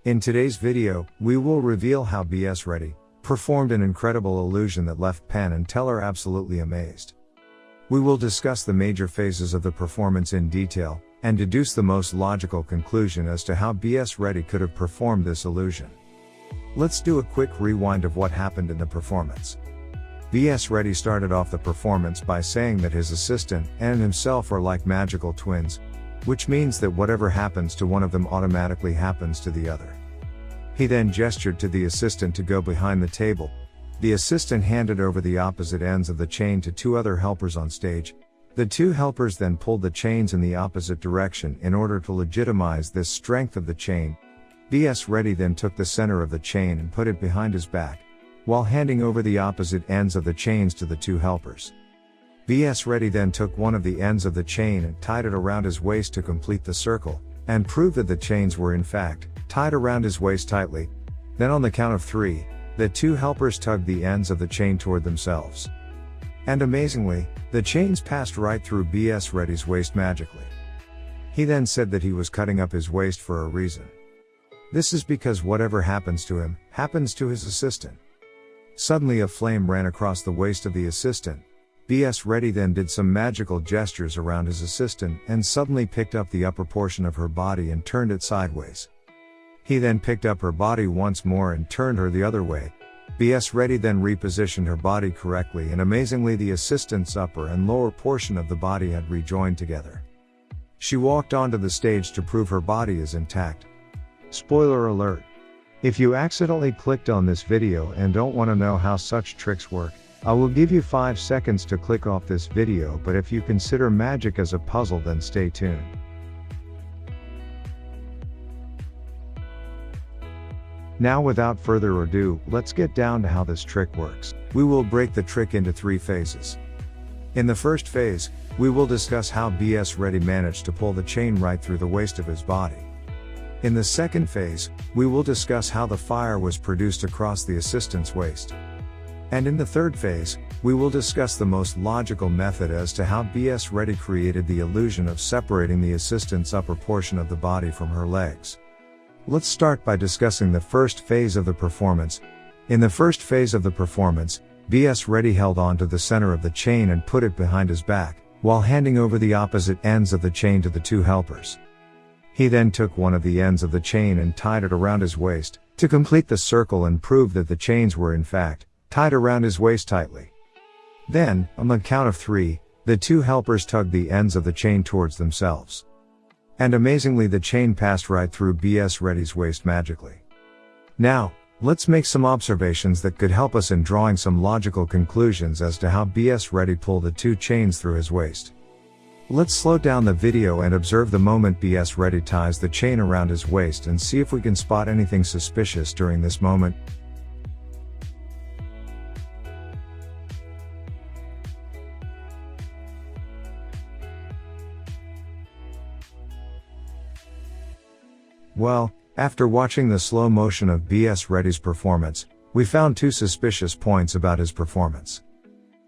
In today's video, we will reveal how BS Ready performed an incredible illusion that left Penn and Teller absolutely amazed. We will discuss the major phases of the performance in detail, and deduce the most logical conclusion as to how BS Ready could have performed this illusion. Let's do a quick rewind of what happened in the performance. BS Ready started off the performance by saying that his assistant and himself are like magical twins, which means that whatever happens to one of them automatically happens to the other. He then gestured to the assistant to go behind the table. The assistant handed over the opposite ends of the chain to two other helpers on stage. The two helpers then pulled the chains in the opposite direction in order to legitimize this strength of the chain. BS Ready then took the center of the chain and put it behind his back, while handing over the opposite ends of the chains to the two helpers. BS Ready then took one of the ends of the chain and tied it around his waist to complete the circle, and prove that the chains were in fact tied around his waist tightly. Then on the count of 3, the two helpers tugged the ends of the chain toward themselves. And amazingly, the chains passed right through BS Ready's waist magically. He then said that he was cutting up his waist for a reason. This is because whatever happens to him, happens to his assistant. Suddenly a flame ran across the waist of the assistant. BS Ready then did some magical gestures around his assistant and suddenly picked up the upper portion of her body and turned it sideways. He then picked up her body once more and turned her the other way. BS Ready then repositioned her body correctly, and amazingly the assistant's upper and lower portion of the body had rejoined together. She walked onto the stage to prove her body is intact. Spoiler alert! If you accidentally clicked on this video and don't want to know how such tricks work, I will give you 5 seconds to click off this video, but if you consider magic as a puzzle, then stay tuned. Now without further ado, let's get down to how this trick works. We will break the trick into 3 phases. In the first phase, we will discuss how BS Ready managed to pull the chain right through the waist of his body. In the second phase, we will discuss how the fire was produced across the assistant's waist. And in the third phase, we will discuss the most logical method as to how BS Ready created the illusion of separating the assistant's upper portion of the body from her legs. Let's start by discussing the first phase of the performance. In the first phase of the performance, BS Ready held on to the center of the chain and put it behind his back, while handing over the opposite ends of the chain to the two helpers. He then took one of the ends of the chain and tied it around his waist, to complete the circle and prove that the chains were in fact tied around his waist tightly. Then, on the count of 3, the two helpers tugged the ends of the chain towards themselves. And amazingly the chain passed right through BS Ready's waist magically. Now, let's make some observations that could help us in drawing some logical conclusions as to how BS Ready pulled the two chains through his waist. Let's slow down the video and observe the moment BS Ready ties the chain around his waist and see if we can spot anything suspicious during this moment. Well, after watching the slow motion of BS Ready's performance, we found 2 suspicious points about his performance.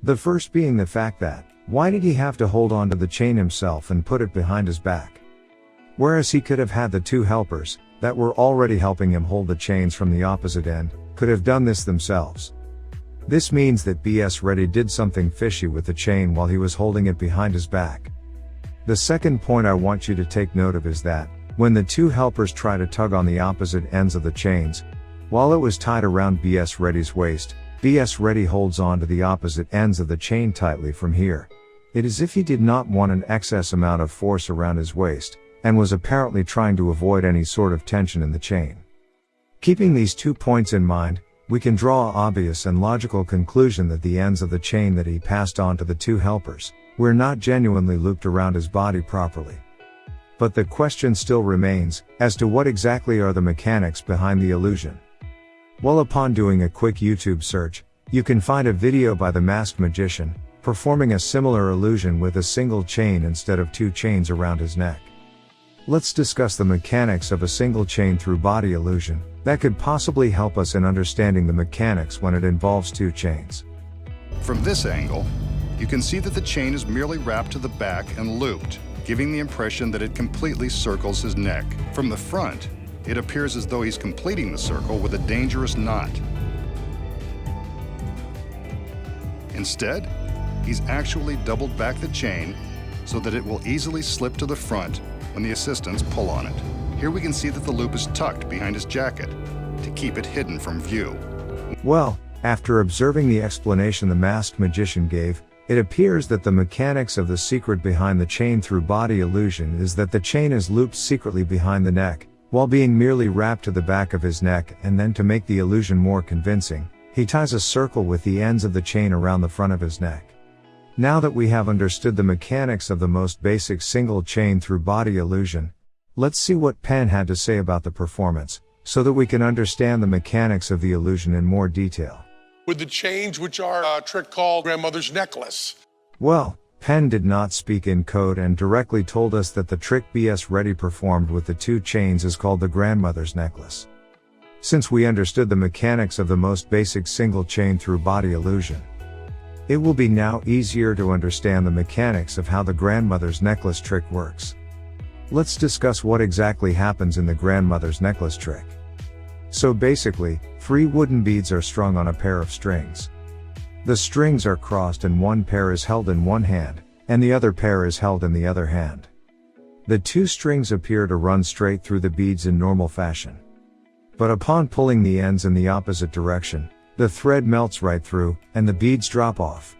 The first being the fact that, why did he have to hold on to the chain himself and put it behind his back? Whereas he could have had the two helpers, that were already helping him hold the chains from the opposite end, could have done this themselves. This means that BS Ready did something fishy with the chain while he was holding it behind his back. The second point I want you to take note of is that, when the two helpers try to tug on the opposite ends of the chains, while it was tied around BS Ready's waist, BS Ready holds on to the opposite ends of the chain tightly from here. It is as if he did not want an excess amount of force around his waist, and was apparently trying to avoid any sort of tension in the chain. Keeping these 2 points in mind, we can draw an obvious and logical conclusion that the ends of the chain that he passed on to the two helpers were not genuinely looped around his body properly. But the question still remains, as to what exactly are the mechanics behind the illusion. Well, upon doing a quick YouTube search, you can find a video by the masked magician, performing a similar illusion with a single chain instead of 2 chains around his neck. Let's discuss the mechanics of a single chain through body illusion, that could possibly help us in understanding the mechanics when it involves 2 chains. From this angle, you can see that the chain is merely wrapped to the back and looped, giving the impression that it completely circles his neck. From the front, it appears as though he's completing the circle with a dangerous knot. Instead, he's actually doubled back the chain so that it will easily slip to the front when the assistants pull on it. Here we can see that the loop is tucked behind his jacket to keep it hidden from view. Well, after observing the explanation the masked magician gave, it appears that the mechanics of the secret behind the chain through body illusion is that the chain is looped secretly behind the neck, while being merely wrapped to the back of his neck, and then to make the illusion more convincing, he ties a circle with the ends of the chain around the front of his neck. Now that we have understood the mechanics of the most basic single chain through body illusion, let's see what Penn had to say about the performance, so that we can understand the mechanics of the illusion in more detail. With the chains, which are a trick called grandmother's necklace. Well, Penn did not speak in code and directly told us that the trick BS Ready performed with the two chains is called the grandmother's necklace. Since we understood the mechanics of the most basic single chain through body illusion, it will be now easier to understand the mechanics of how the grandmother's necklace trick works. Let's discuss what exactly happens in the grandmother's necklace trick. So basically, 3 wooden beads are strung on a pair of strings. The strings are crossed and one pair is held in one hand, and the other pair is held in the other hand. The 2 strings appear to run straight through the beads in normal fashion. But upon pulling the ends in the opposite direction, the thread melts right through, and the beads drop off.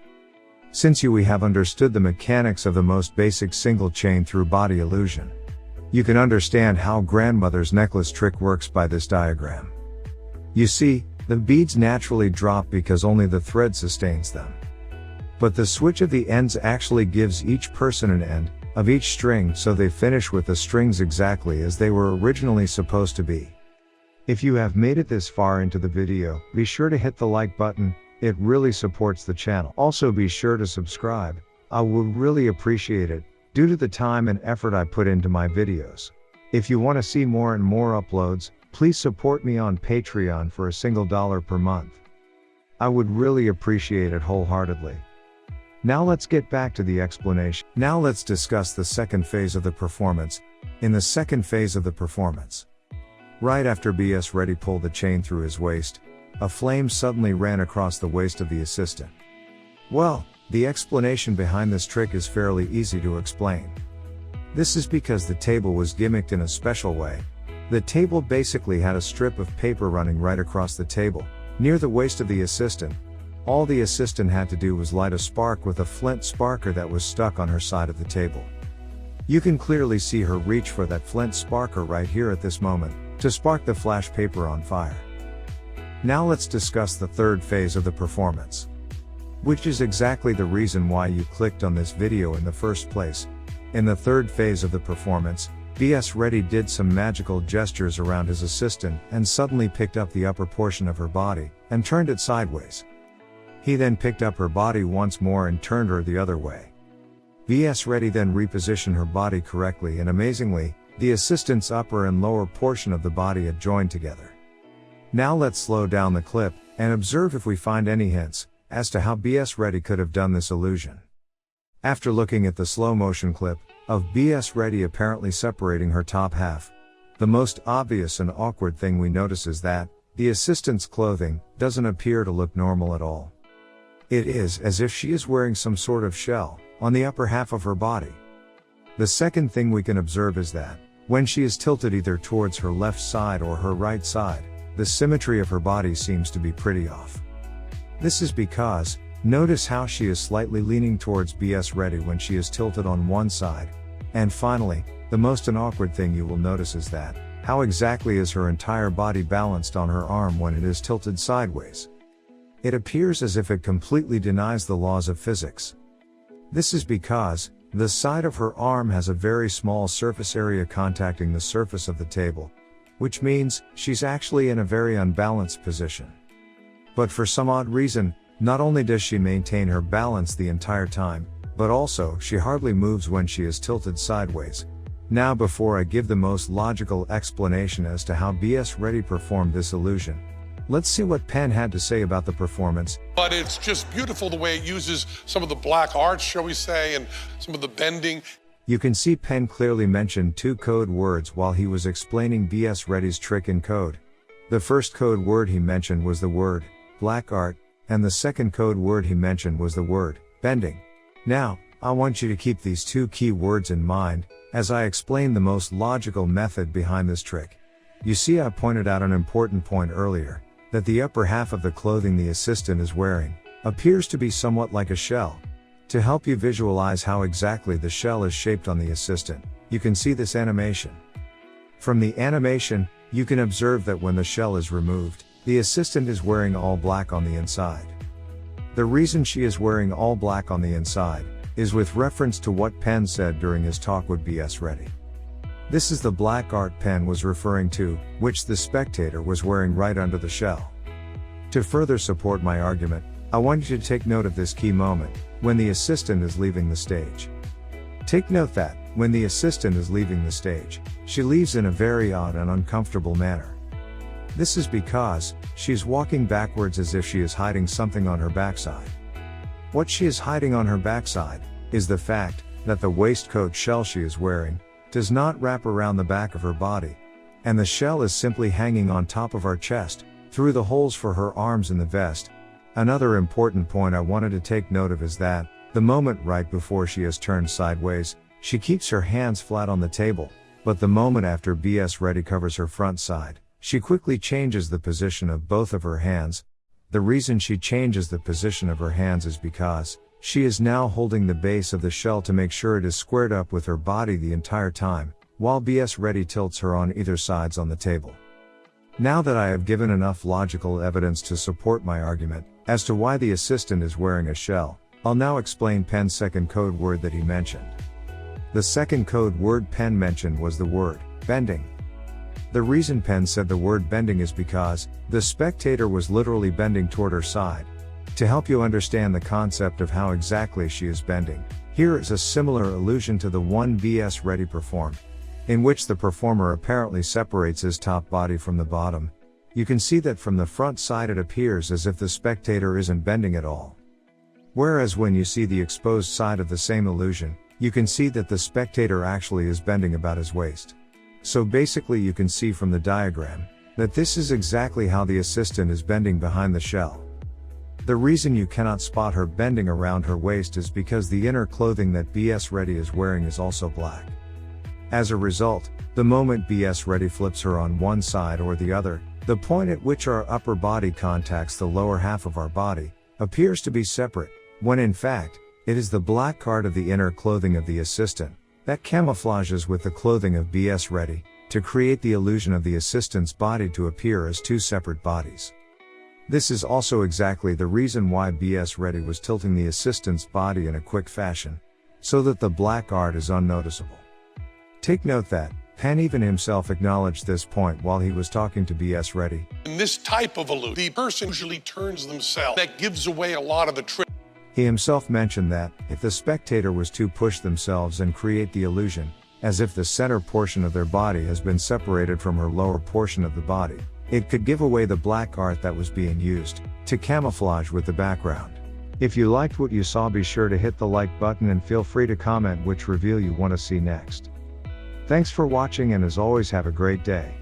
Since we have understood the mechanics of the most basic single chain through body illusion, you can understand how grandmother's necklace trick works by this diagram. You see, the beads naturally drop because only the thread sustains them. But the switch of the ends actually gives each person an end of each string, so they finish with the strings exactly as they were originally supposed to be. If you have made it this far into the video, be sure to hit the like button, it really supports the channel. Also be sure to subscribe, I would really appreciate it, due to the time and effort I put into my videos. If you want to see more and more uploads, please support me on Patreon for $1 per month. I would really appreciate it wholeheartedly. Now let's get back to the explanation. Now let's discuss the second phase of the performance. In the second phase of the performance, right after BS Ready pulled the chain through his waist, a flame suddenly ran across the waist of the assistant. Well, the explanation behind this trick is fairly easy to explain. This is because the table was gimmicked in a special way. The table basically had a strip of paper running right across the table, near the waist of the assistant. All the assistant had to do was light a spark with a flint sparker that was stuck on her side of the table. You can clearly see her reach for that flint sparker right here at this moment, to spark the flash paper on fire. Now let's discuss the third phase of the performance, which is exactly the reason why you clicked on this video in the first place. In the third phase of the performance, BS Ready did some magical gestures around his assistant and suddenly picked up the upper portion of her body and turned it sideways. He then picked up her body once more and turned her the other way. BS Ready then repositioned her body correctly, and amazingly, the assistant's upper and lower portion of the body had joined together. Now let's slow down the clip and observe if we find any hints as to how BS Ready could have done this illusion. After looking at the slow motion clip of BS Ready apparently separating her top half, the most obvious and awkward thing we notice is that the assistant's clothing doesn't appear to look normal at all. It is as if she is wearing some sort of shell on the upper half of her body. The second thing we can observe is that when she is tilted either towards her left side or her right side, the symmetry of her body seems to be pretty off. This is because, notice how she is slightly leaning towards BS Ready when she is tilted on one side. And finally, the most awkward thing you will notice is that, how exactly is her entire body balanced on her arm when it is tilted sideways? It appears as if it completely denies the laws of physics. This is because, the side of her arm has a very small surface area contacting the surface of the table, which means, she's actually in a very unbalanced position. But for some odd reason, not only does she maintain her balance the entire time, but also, she hardly moves when she is tilted sideways. Now before I give the most logical explanation as to how BS Ready performed this illusion, let's see what Penn had to say about the performance. But it's just beautiful the way it uses some of the black arts, shall we say, and some of the bending. You can see Penn clearly mentioned two code words while he was explaining BS Ready's trick in code. The first code word he mentioned was the word black art, and the second code word he mentioned was the word bending. Now, I want you to keep these two key words in mind as I explain the most logical method behind this trick. You see, I pointed out an important point earlier, that the upper half of the clothing the assistant is wearing appears to be somewhat like a shell. To help you visualize how exactly the shell is shaped on the assistant, you can see this animation. From the animation, you can observe that when the shell is removed, the assistant is wearing all black on the inside. The reason she is wearing all black on the inside is with reference to what Penn said during his talk with BS Ready. This is the black art Penn was referring to, which the spectator was wearing right under the shell. To further support my argument, I want you to take note of this key moment, when the assistant is leaving the stage. Take note that, when the assistant is leaving the stage, she leaves in a very odd and uncomfortable manner. This is because, she's walking backwards as if she is hiding something on her backside. What she is hiding on her backside, is the fact, that the waistcoat shell she is wearing, does not wrap around the back of her body, and the shell is simply hanging on top of her chest, through the holes for her arms in the vest. Another important point I wanted to take note of is that, the moment right before she has turned sideways, she keeps her hands flat on the table, but the moment after BS Ready covers her front side, she quickly changes the position of both of her hands. The reason she changes the position of her hands is because, she is now holding the base of the shell to make sure it is squared up with her body the entire time, while BS Ready tilts her on either sides on the table. Now that I have given enough logical evidence to support my argument, as to why the assistant is wearing a shell, I'll now explain Penn's second code word that he mentioned. The second code word Penn mentioned was the word bending. The reason Penn said the word bending is because, the spectator was literally bending toward her side. To help you understand the concept of how exactly she is bending, here is a similar illusion to the one BS Ready performed, in which the performer apparently separates his top body from the bottom. You can see that from the front side it appears as if the spectator isn't bending at all. Whereas when you see the exposed side of the same illusion, you can see that the spectator actually is bending about his waist. So basically you can see from the diagram, that this is exactly how the assistant is bending behind the shell. The reason you cannot spot her bending around her waist is because the inner clothing that BS Ready is wearing is also black. As a result, the moment BS Ready flips her on one side or the other, the point at which our upper body contacts the lower half of our body, appears to be separate, when in fact, it is the black art of the inner clothing of the assistant, that camouflages with the clothing of BS Ready, to create the illusion of the assistant's body to appear as two separate bodies. This is also exactly the reason why BS Ready was tilting the assistant's body in a quick fashion, so that the black art is unnoticeable. Take note that, Penn even himself acknowledged this point while he was talking to BS Ready. In this type of illusion, the person usually turns themselves. That gives away a lot of the trick. He himself mentioned that, if the spectator was to push themselves and create the illusion, as if the center portion of their body has been separated from her lower portion of the body, it could give away the black art that was being used, to camouflage with the background. If you liked what you saw, be sure to hit the like button and feel free to comment which reveal you want to see next. Thanks for watching, and as always, have a great day.